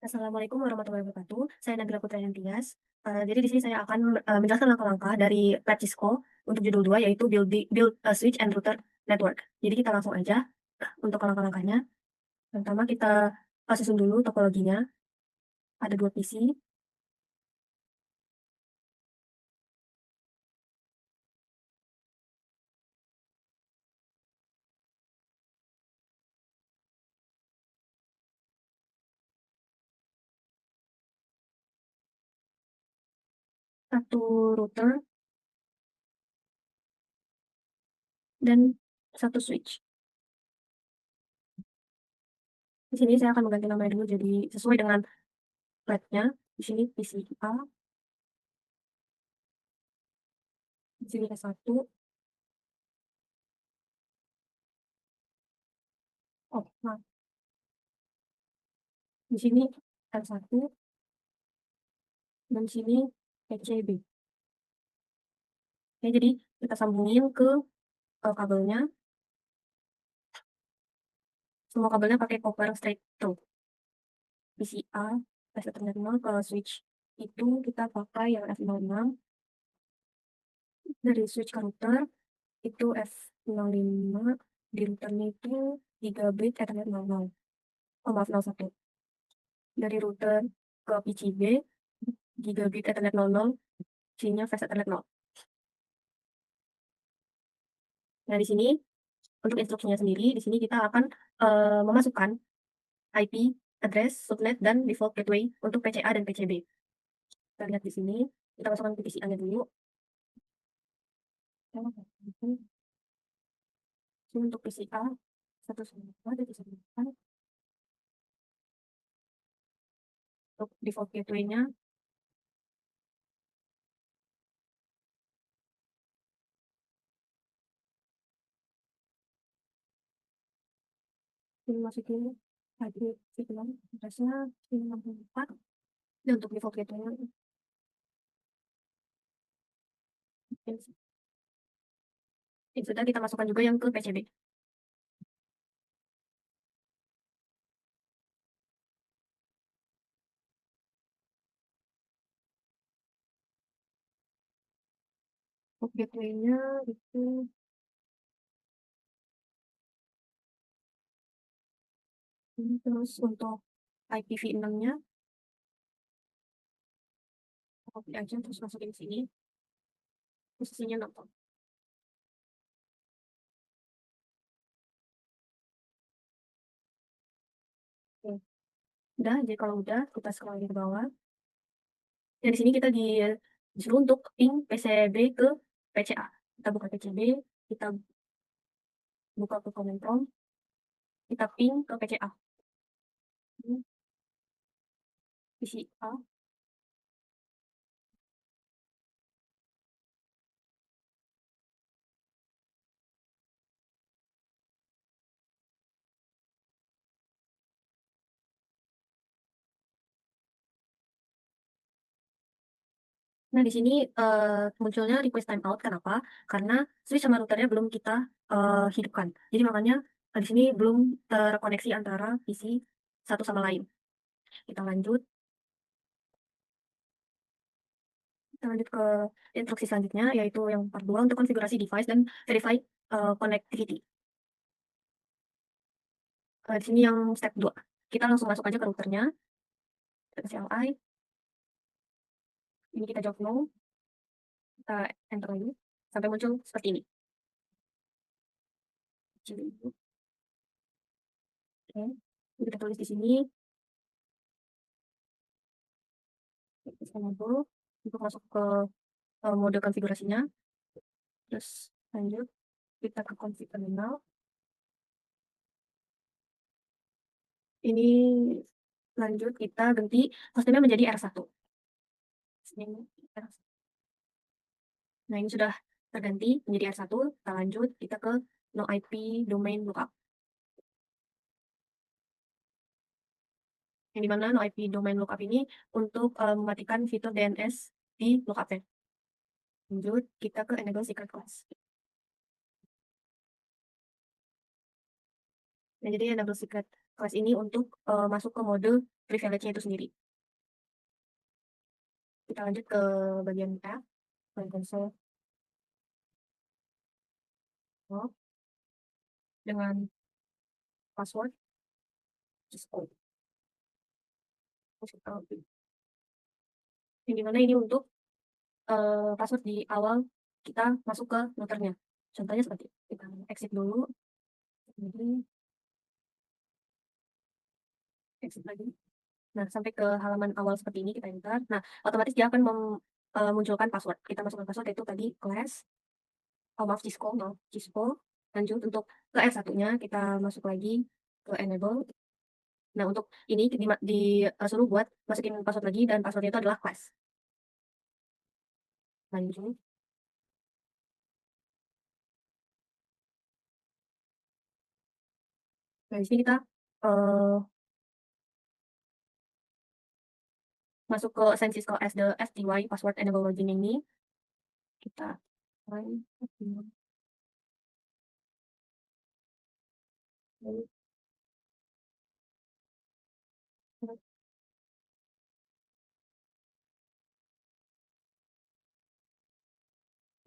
Assalamualaikum warahmatullahi wabarakatuh. Saya Nabila Putrayanti Tias. Jadi di sini saya akan menjelaskan langkah-langkah dari Lab Cisco untuk judul 2 yaitu build a switch and router network. Jadi kita langsung aja untuk langkah-langkahnya. Pertama kita susun dulu topologinya. Ada dua PC, satu router dan satu switch. Di sini saya akan mengganti namanya dulu jadi sesuai dengan labnya. Di sini PC A, di sini S1. Oh, nah, di sini L1 dan di sini PCB. Ya, jadi kita sambungin ke kabelnya. Semua kabelnya pakai copper straight through. PCA, flash terminal ke switch itu kita pakai yang F06. Dari switch ke router itu F05. Di routernya itu gigabit Ethernet 00. Oh maaf 01. Dari router ke PCB gigabit Ethernet 00, C-nya flash Ethernet 0. Nah di sini untuk instruksinya sendiri, di sini kita akan memasukkan IP, address, subnet, dan default gateway untuk PCA dan PCB. Kita lihat di sini, kita masukkan ke PCA-nya dulu. Untuk PCA, 192 dan 108. Untuk default gateway-nya, ini masukin IP VLAN, address-nya 64. Dan untuk default gateway-nya, ini sudah kita masukkan juga yang ke PCB. Untuk gateway-nya itu ini, terus untuk IPv6-nya, copy aja terus masukin sini, posisinya 6. Oke. Udah, jadi kalau udah, kita scroll ke bawah. Dan di sini kita disuruh untuk ping PCB ke PCA. Kita buka PCB, kita buka ke command prompt, kita ping ke PCA. PCA. Nah, di sini munculnya request timeout. Kenapa? Karena switch sama routernya belum kita hidupkan. Jadi makanya di sini belum terkoneksi antara PC satu sama lain. Kita lanjut. Kita lanjut ke instruksi selanjutnya, yaitu yang part 2 untuk konfigurasi device dan verify connectivity. Di sini yang step 2. Kita langsung masuk aja ke routernya. Kita kasih CLI. Ini kita jawab no. Kita enter lagi. Sampai muncul seperti ini. Oke. Kita tulis di sini. Enable. Untuk masuk ke mode konfigurasinya. Terus lanjut. Kita ke config terminal. Ini lanjut kita ganti hostname menjadi R1. Nah, ini sudah terganti menjadi R1. Kita lanjut, kita ke no IP domain lookup. Yang dimana no IP domain lookup ini untuk mematikan fitur DNS di lookup-nya. Lanjut, kita ke enable secret class. Nah, jadi enable secret kelas ini untuk masuk ke mode privilege-nya itu sendiri. Kita lanjut ke bagian tab, console log dengan password Cisco. Yang dimana ini untuk password di awal kita masuk ke routernya. Contohnya seperti kita exit dulu, kemudian exit lagi. Nah, sampai ke halaman awal seperti ini kita enter. Nah, otomatis dia akan memunculkan password. Kita masukkan password yaitu tadi class, oh maaf Cisco, no, Cisco. Lanjut untuk ke F1-nya kita masuk lagi ke enable. Nah, untuk ini disuruh buat masukin password lagi dan passwordnya itu adalah class. Lanjut. Nah, di sini kita masuk ke assign Cisco as the FTY password enable login ini. Kita try.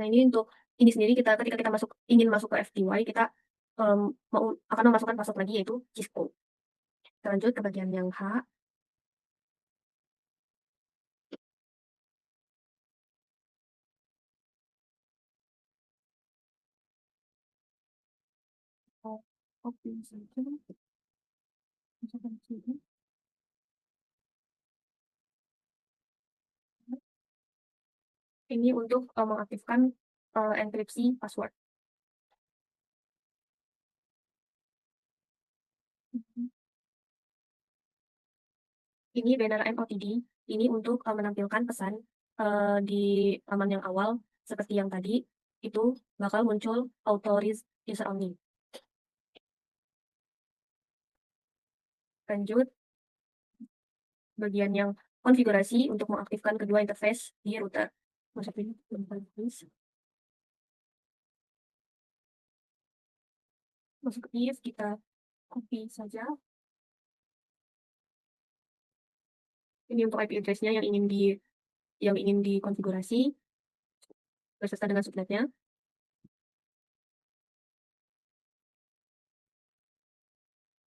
Nah, ini untuk ini sendiri kita ketika kita ingin masuk ke FTY, kita akan memasukkan password lagi yaitu Cisco. Kita lanjut ke bagian yang H. Copy saja. Masukkan sini. Ini untuk mengaktifkan enkripsi password. Ini banner MOTD, ini untuk menampilkan pesan di halaman yang awal seperti yang tadi, itu bakal muncul authorized user only. Lanjut, bagian yang konfigurasi untuk mengaktifkan kedua interface di router. Masukin interface. Masuk ke if, kita copy saja. Ini untuk IP address-nya yang ingin dikonfigurasi beserta dengan subnetnya.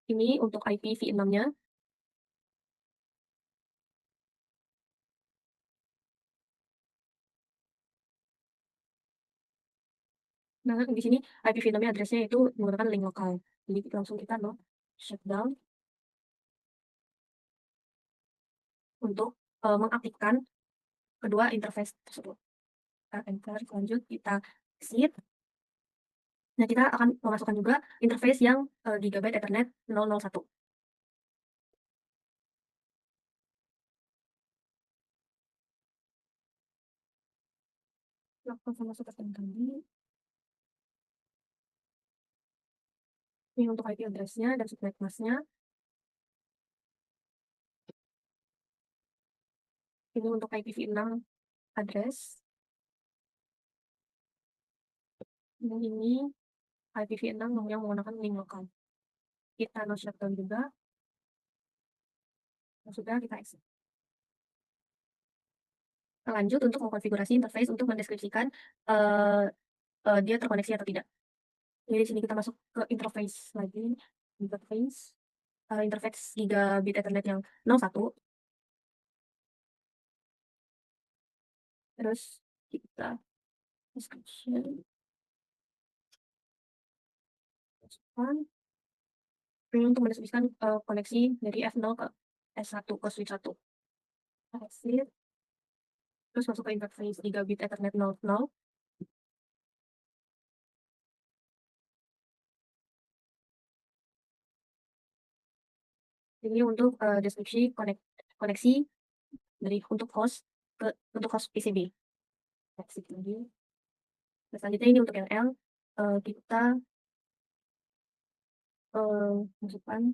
Ini untuk IP v6-nya. Nah, di sini IP v6-nya address-nya itu menggunakan link lokal. Jadi langsung kita shutdown untuk mengaktifkan kedua interface tersebut. Kita enter, lanjut kita exit. Nah, kita akan memasukkan juga interface yang Gigabyte Ethernet 001. Langsung sama seperti yang tadi. Ini untuk IP address-nya dan subnet mask-nya. Ini untuk IPv6 address. Dan ini IPv6 yang menggunakan link lokal. Kita no shutdown juga. Dan sudah kita exit. Lanjut untuk mengkonfigurasi interface untuk mendeskripsikan dia terkoneksi atau tidak. Jadi di sini kita masuk ke interface lagi. Interface Gigabit Ethernet yang 01. Terus kita description. Ini untuk mendeskripsikan koneksi dari F0 ke S1 ke switch 1. Exit. Terus masuk ke interface Gigabit Ethernet 00. Ini untuk deskripsi koneksi untuk host PCB. Exit lagi. Selanjutnya ini untuk yang L, kita masukkan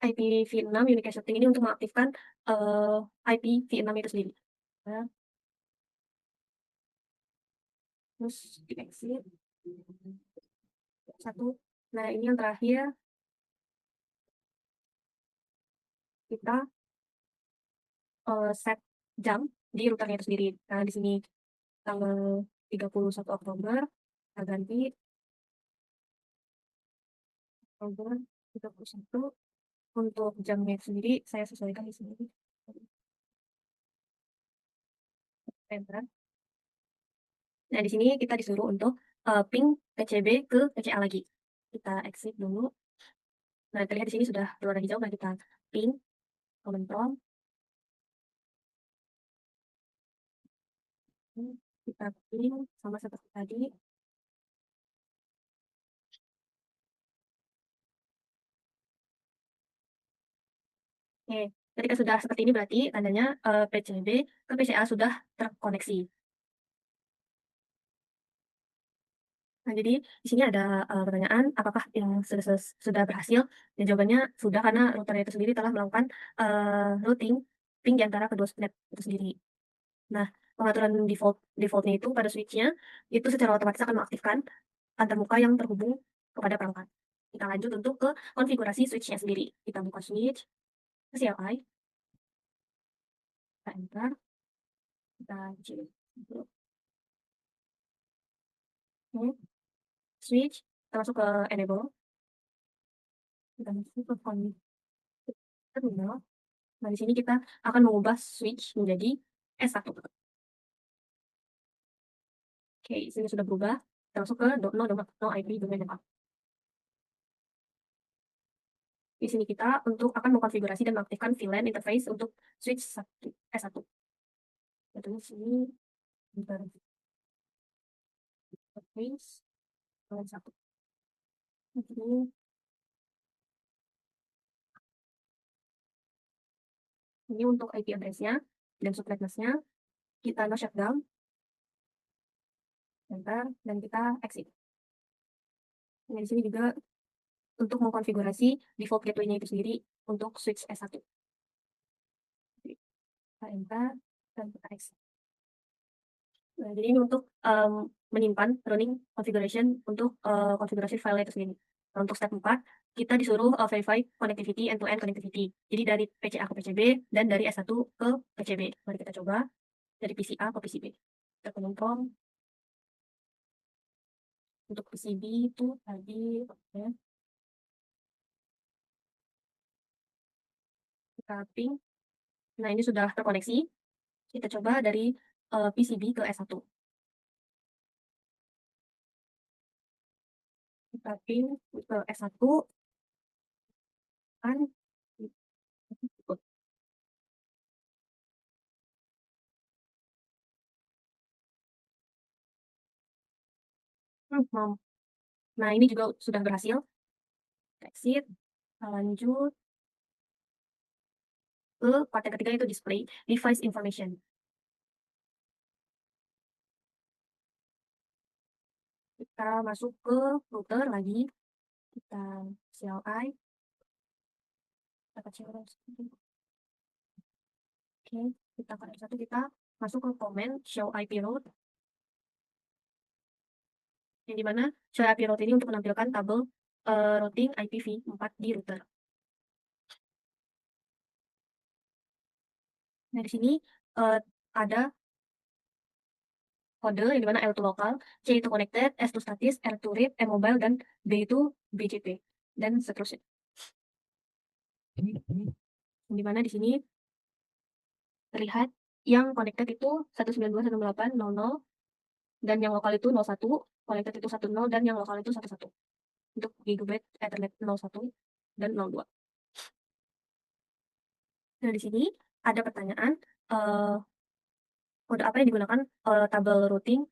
IPv6 unique setting ini untuk mengaktifkan IPv6 itu sendiri. Nah, terus di exit. 1. Nah, ini yang terakhir kita set jam di routernya itu sendiri. Nah, di sini tanggal 31 Oktober, kita ganti Oktober 31. Untuk jamnya itu sendiri, saya sesuaikan di sini. Enter. Nah, di sini kita disuruh untuk ping PCB ke PCA lagi. Kita exit dulu. Nah, terlihat di sini sudah berwarna hijau. Nah, kita ping command prompt. Kita ping sama seperti tadi. Oke, ketika sudah seperti ini berarti tandanya PCB ke PCA sudah terkoneksi. Nah, jadi di sini ada pertanyaan, apakah yang sudah berhasil? Dan jawabannya sudah, karena router itu sendiri telah melakukan routing ping di antara kedua subnet itu sendiri. Nah, pengaturan defaultnya itu pada switch-nya itu secara otomatis akan mengaktifkan antarmuka yang terhubung kepada perangkat. Kita lanjut untuk ke konfigurasi switch-nya sendiri. Kita buka switch, CLI, kita enter, kita cek. Switch, kita masuk ke enable, kita masuk ke terminal. Nah, di sini kita akan mengubah switch menjadi S1. Oke, sini sudah berubah. Kita masuk ke no IP domain network. Di sini kita akan mengkonfigurasi dan mengaktifkan VLAN interface untuk switch S1. Contohnya sini interface VLAN 1. Ini untuk IP address-nya dan subnet-nya. Kita no shutdown, enter, dan kita exit. Nah, di sini juga untuk mengkonfigurasi default gateway-nya itu sendiri untuk switch S1. Kita enter, dan kita exit. Nah, jadi ini untuk menyimpan running configuration untuk konfigurasi file itu sendiri. Nah, untuk step 4, kita disuruh verify connectivity, end-to-end connectivity. Jadi dari PCA ke PCB dan dari S1 ke PCB. Mari kita coba dari PCA ke PCB. Kita confirm untuk PCB itu tadi, ya, kita ping. Nah, ini sudah terkoneksi. Kita coba dari PCB ke S1. Kita ping ke S1, kan ikut. Nah, ini juga sudah berhasil. Exit, lanjut ke part yang ketiga, itu display device information. Kita masuk ke router lagi, kita CLI, kita CLI. Oke, kita ke R1, kita masuk ke command show IP route, yang dimana show IP route ini untuk menampilkan tabel routing IPv4 di router. Nah, di sini ada kode yang dimana L itu lokal, C itu connected, S itu statis, R itu read, M mobile, dan B itu BGP, dan seterusnya. Yang dimana di sini terlihat yang connected itu 192.168.0.0, dan yang lokal itu 01, connected itu 10, dan yang lokal itu 11. Untuk gigabit Ethernet 01 dan 02. Nah, di sini ada pertanyaan, kode apa yang digunakan tabel routing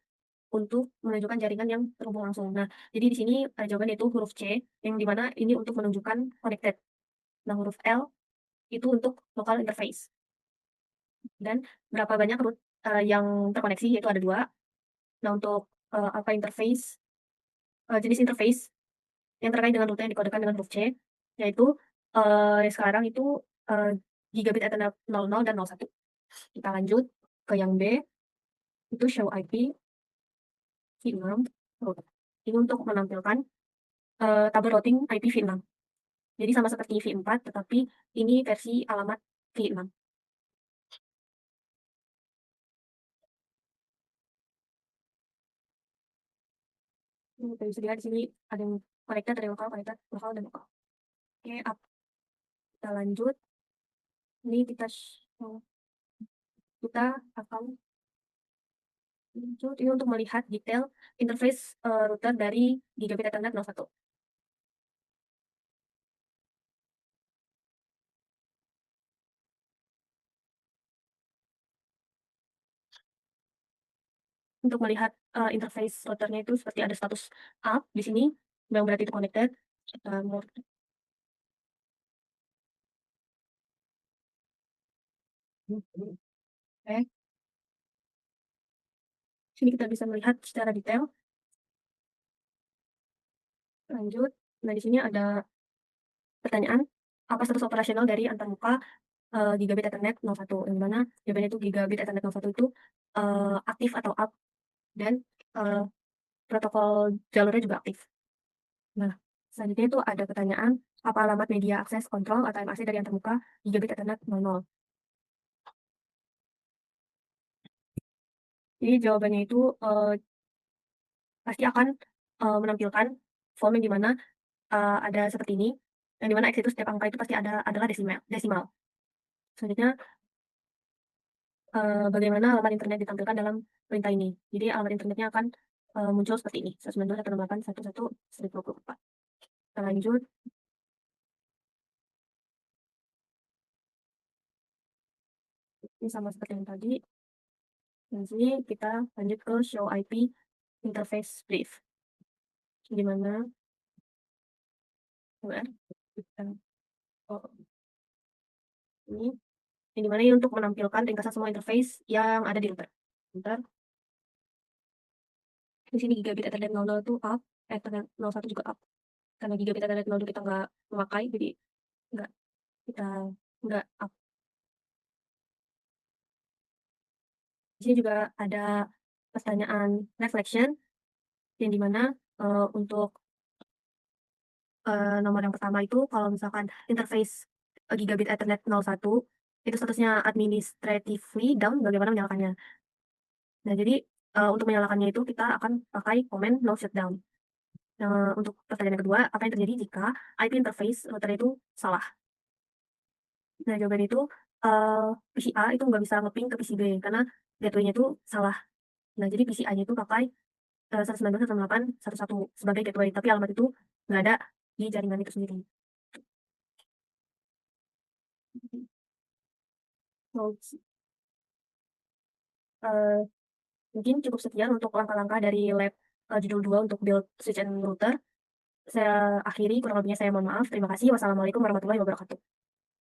untuk menunjukkan jaringan yang terhubung langsung. Nah, jadi di sini jawabannya itu huruf C, yang dimana ini untuk menunjukkan connected. Nah, huruf L itu untuk local interface. Dan berapa banyak root yang terkoneksi, yaitu ada 2. Nah, untuk apa interface, jenis interface yang terkait dengan rute yang dikodekan dengan huruf C, yaitu sekarang itu gigabit Ethernet 00 dan 01. Kita lanjut ke yang B, itu show IP V6 root. Ini untuk menampilkan tabel routing IP v6. Jadi sama seperti v4, tetapi ini versi alamat v6. Kita bisa lihat di sini ada yang connected, ada yang lokal, dan lokal. Oke, kita lanjut. Ini kita akan lanjut ini untuk melihat detail interface router dari Gigabit Ethernet 01. Untuk melihat interface routernya itu seperti ada status up di sini, yang berarti itu connected. Kita mau Oke, sini kita bisa melihat secara detail. Lanjut. Nah, di sini ada pertanyaan, apa status operasional dari antarmuka Gigabit Ethernet 01, yang mana jawabannya itu Gigabit Ethernet 01 itu aktif atau up, dan protokol jalurnya juga aktif. Nah, selanjutnya itu ada pertanyaan, apa alamat media akses kontrol atau MAC dari antarmuka Gigabit Ethernet 00? Jadi jawabannya itu pasti akan menampilkan form yang dimana ada seperti ini, yang dimana X itu setiap angka itu pasti adalah desimal. Selanjutnya, bagaimana alamat internet ditampilkan dalam perintah ini. Jadi alamat internetnya akan muncul seperti ini, 192.168.11.24. Kita lanjut. Ini sama seperti yang tadi. Dan sini kita lanjut ke show IP interface brief. Gimana? Kita, oh, ini yang dimana ini untuk menampilkan ringkasan semua interface yang ada di router. Bentar. Di sini Gigabit Ethernet 00 itu up, Ethernet 01 juga up. Karena Gigabit Ethernet 02 kita nggak memakai, jadi nggak kita nggak up. Di sini juga ada pertanyaan reflection, yang dimana untuk nomor yang pertama itu kalau misalkan interface Gigabit Ethernet 01 itu statusnya administratively down, bagaimana menyalakannya? Nah, jadi untuk menyalakannya itu kita akan pakai komen no shutdown. Untuk pertanyaan yang kedua, apa yang terjadi jika IP interface router itu salah? Nah, jawaban itu PC A itu nggak bisa nge-ping ke PC B karena gateway-nya itu salah. Nah, jadi PC A-nya itu pakai 192.168.1.1 sebagai gateway, tapi alamat itu nggak ada di jaringan itu sendiri. So, mungkin cukup sekian untuk langkah-langkah dari lab judul 2 untuk build switch and router. Saya akhiri, kurang lebihnya saya mohon maaf. Terima kasih. Wassalamualaikum warahmatullahi wabarakatuh.